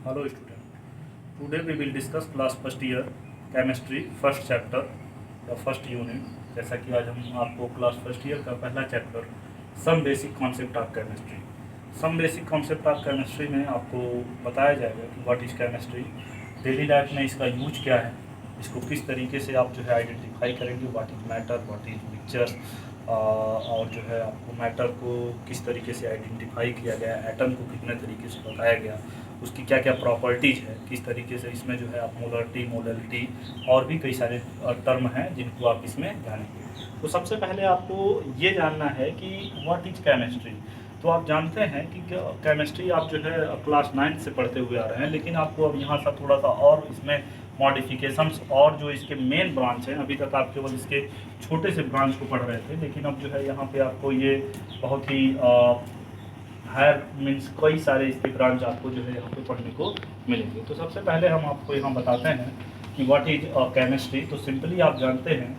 Hello student. Today we will discuss class first year chemistry first chapter या first unit. जैसा कि आज हम आपको क्लास फर्स्ट ईयर का पहला chapter some basic concept of chemistry में आपको बताया जाएगा कि what is chemistry, daily life में इसका यूज क्या है, इसको किस तरीके से आप जो है आइडेंटिफाई करेंगे, what is matter, what is mixture, और जो है आपको मैटर को किस तरीके से आइडेंटिफाई किया गया, एटम को कितने तरीके से बताया गया, उसकी क्या क्या प्रॉपर्टीज़ है, किस तरीके से इसमें जो है आप मोलरिटी और भी कई सारे टर्म हैं जिनको आप इसमें जानेंगे। तो सबसे पहले आपको ये जानना है कि व्हाट इज केमिस्ट्री। तो आप जानते हैं कि केमिस्ट्री आप जो है क्लास 9 से पढ़ते हुए आ रहे हैं, लेकिन आपको अब यहाँ सा थोड़ा सा और इसमें मॉडिफिकेशंस और जो इसके मेन ब्रांच हैं, अभी तक आप केवल इसके छोटे से ब्रांच को पढ़ रहे थे, लेकिन अब जो है यहाँ पे आपको ये बहुत ही हायर मीन्स कई सारे इसके ब्रांच आपको जो है यहाँ पे पढ़ने को मिलेंगे। तो सबसे पहले हम आपको यहाँ बताते हैं कि व्हाट इज केमिस्ट्री। तो सिंपली आप जानते हैं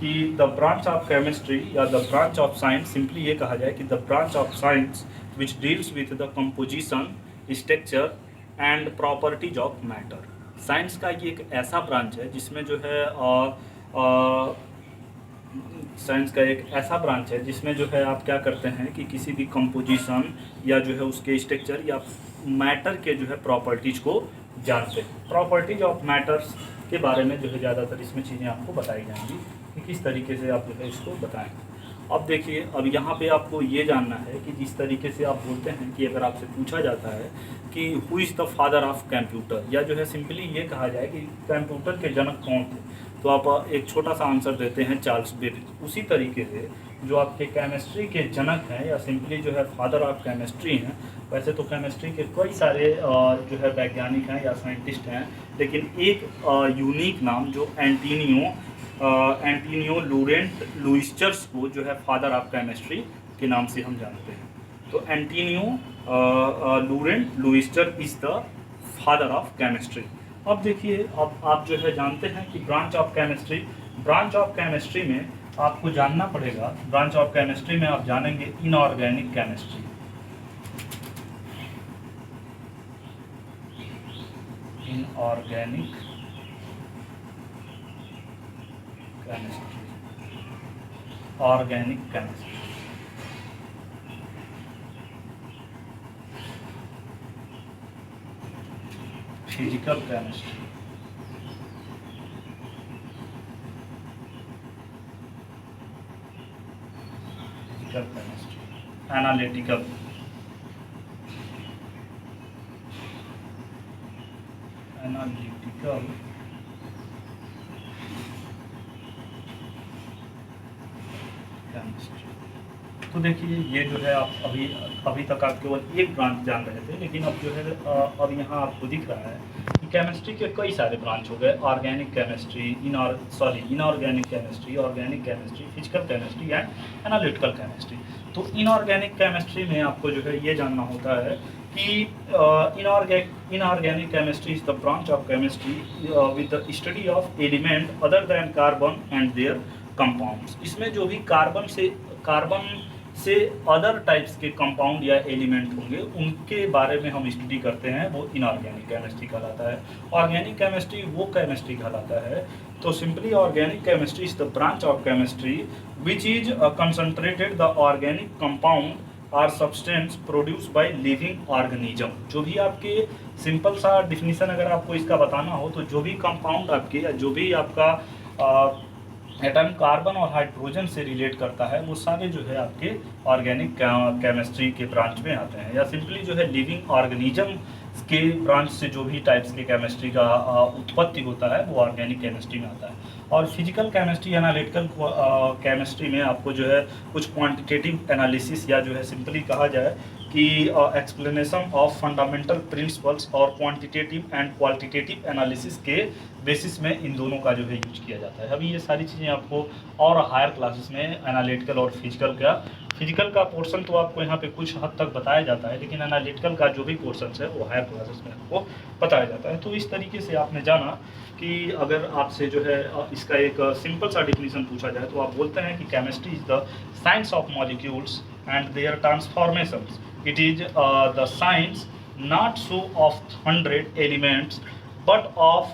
कि द ब्रांच ऑफ केमिस्ट्री या the branch of science, simply ये कहा जाए कि the branch of science which deals with the composition, structure and properties of matter. Science का ये एक ऐसा ब्रांच है जिसमें जो है साइंस का एक ऐसा ब्रांच है जिसमें जो है आप क्या करते हैं कि किसी भी कंपोजिशन या जो है उसके स्ट्रक्चर या मैटर के जो है प्रॉपर्टीज को जानते हैं। प्रॉपर्टीज ऑफ मैटर्स के बारे में जो है ज़्यादातर इसमें चीज़ें आपको बताई जाएंगी कि किस तरीके से आप जो है इसको बताएंगे। अब देखिए, अब यहाँ पे आपको ये जानना है कि जिस तरीके से आप बोलते हैं कि अगर आपसे पूछा जाता है कि who is the father of computer, या जो है सिंपली ये कहा जाए कि कंप्यूटर के जनक कौन थे, तो आप एक छोटा सा आंसर देते हैं चार्ल्स बेबेज। उसी तरीके से जो आपके केमिस्ट्री के जनक हैं या सिंपली जो है फादर ऑफ केमिस्ट्री हैं, वैसे तो केमिस्ट्री के कई सारे जो है वैज्ञानिक हैं या साइंटिस्ट हैं, लेकिन एक यूनिक नाम जो एंटीनियो लॉरेंट लुइस्चर्स को जो है फादर ऑफ केमिस्ट्री के नाम से हम जानते हैं। तो Antoine Laurent Lavoisier is the father of chemistry. अब देखिए, अब आप जो है जानते हैं कि ब्रांच ऑफ केमिस्ट्री में आपको जानना पड़ेगा, ब्रांच ऑफ केमिस्ट्री में आप जानेंगे inorganic chemistry. Inorganic chemistry, organic chemistry, physical chemistry, analytical, chemistry. तो देखिए, ये जो है आप अभी तक आप केवल एक ब्रांच जान रहे थे, लेकिन अब जो है अब यहाँ आपको दिख रहा है कि केमिस्ट्री के कई सारे ब्रांच हो गए। Organic chemistry, inorganic chemistry, organic chemistry, physical chemistry and analytical chemistry. तो इनऑर्गेनिक केमिस्ट्री में आपको जो है ये जानना होता है कि inorganic chemistry is the branch of chemistry with the study of element other than carbon and there compounds. इसमें जो भी कार्बन से अदर टाइप्स के कंपाउंड या एलिमेंट होंगे, उनके बारे में हम स्टडी करते हैं, वो इनऑर्गेनिक केमिस्ट्री कहलाता है। ऑर्गेनिक केमिस्ट्री वो केमिस्ट्री कहलाता है। तो simply organic chemistry is the branch of chemistry which is concentrated the organic compound or substance produce by living organism. जो भी आपके सिंपल सा डिफिनीशन अगर आपको इसका बताना हो, तो जो भी कंपाउंड आपके या जो भी आपका एटम कार्बन और हाइड्रोजन से रिलेट करता है, वो सारे जो है आपके ऑर्गेनिक केमिस्ट्री के ब्रांच में आते हैं। या सिंपली जो है लिविंग ऑर्गेनिज्म के ब्रांच से जो भी टाइप्स के केमिस्ट्री का उत्पत्ति होता है, वो ऑर्गेनिक केमिस्ट्री में आता है। और फिजिकल केमिस्ट्री, एनालिटिकल केमिस्ट्री में आपको जो है कुछ क्वांटिटेटिव एनालिसिस या जो है सिंपली कहा जाए कि एक्सप्लेनेशन ऑफ फंडामेंटल प्रिंसिपल्स और क्वांटिटेटिव एंड क्वालिटेटिव एनालिसिस के बेसिस में इन दोनों का जो है यूज किया जाता है। अभी ये सारी चीज़ें आपको और हायर क्लासेस में एनालिटिकल और फिजिकल का पोर्शन तो आपको यहाँ पे कुछ हद तक बताया जाता है, लेकिन एनालिटिकल का जो भी पोर्शन है वो हायर क्लासेस में आपको बताया जाता है। तो इस तरीके से आपने जाना कि अगर आपसे जो है इसका एक सिंपल सा डिफिनीशन पूछा जाए, तो आप बोलते हैं कि chemistry is the science of molecules and their transformations. It is the science not so of 100 elements but of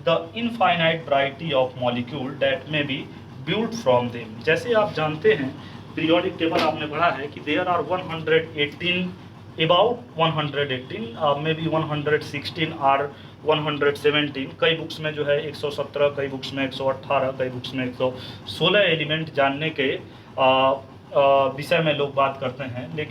the infinite variety of molecule that may be built from them। जैसे आप जानते हैं पीरियोडिक टेबल आपने पढ़ा है कि there are 118 about 118 may be 116 और 117, कई बुक्स में जो है 117, कई बुक्स में 118, कई बुक्स में 116 एलिमेंट जानने के विषय में लोग बात करते हैं। लेकिन